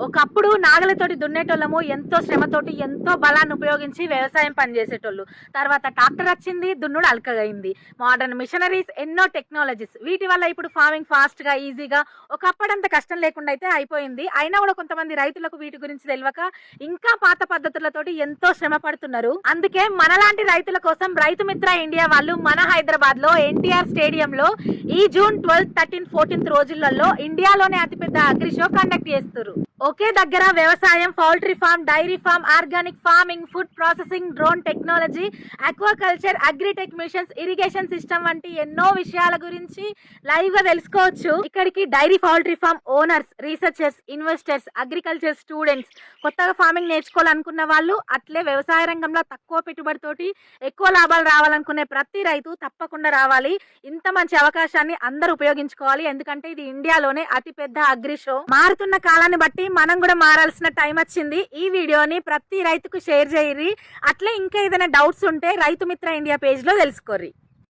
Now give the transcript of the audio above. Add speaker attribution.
Speaker 1: ఒకప్పుడు నాగలతోటి దున్నేటోళ్ళము, ఎంతో శ్రమతోటి ఎంతో బలాన్ని ఉపయోగించి వ్యవసాయం పనిచేసేటోళ్ళు. తర్వాత ట్రాక్టర్ వచ్చింది, దున్నుడు అల్కగైంది. మోడర్న్ మిషనరీస్, ఎన్నో టెక్నాలజీస్, వీటి వల్ల ఇప్పుడు ఫార్మింగ్ ఫాస్ట్ గా ఈజీగా ఒకప్పుడంత కష్టం లేకుండా అయితే అయిపోయింది. అయినా కూడా కొంతమంది రైతులకు వీటి గురించి తెలియక ఇంకా పాత పద్ధతులతోటి ఎంతో శ్రమ పడుతున్నారు. అందుకే మనలాంటి రైతుల కోసం రైతు మిత్ర ఇండియా వాళ్ళు మన హైదరాబాద్ లో ఎన్టీఆర్ స్టేడియం లో ఈ జూన్ 12, 13, 14 రోజులలో ఇండియాలోనే అతిపెద్ద అగ్రి షో కండక్ట్ చేస్తారు. ఒకే దగ్గర వ్యవసాయం, poultry farm, dairy farm, organic farming, food processing, drone technology, aquaculture, agritech machines, irrigation system వంటి ఎన్నో విషయాల గురించి లైవ్ గా తెలుసుకోవచ్చు. ఇక్కడికి dairy, poultry farm owners, researchers, investors, agriculture students, కొత్తగా ఫార్మింగ్ నేర్చుకోవాలనుకున్న వాళ్ళు, అట్లే వ్యవసాయ రంగంలో తక్కువ పెట్టుబడితోటి ఎక్కువ లాభాలు రావాలనుకునే ప్రతి రైతు తప్పకుండా రావాలి. ఇంత మంచి అవకాశాన్ని అందరూ ఉపయోగించుకోవాలి. ఎందుకంటే ఇది ఇండియాలోనే అతిపెద్ద అగ్రి షో. మారుతున్న కాలాన్ని బట్టి మనం కూడా మారాల్సిన టైం వచ్చింది. ఈ వీడియోని ప్రతి రైతుకు షేర్ చేయరి. అట్లే ఇంకా ఏదైనా డౌట్స్ ఉంటే రైతు మిత్ర ఇండియా పేజ్ లో తెలుసుకోర్రి.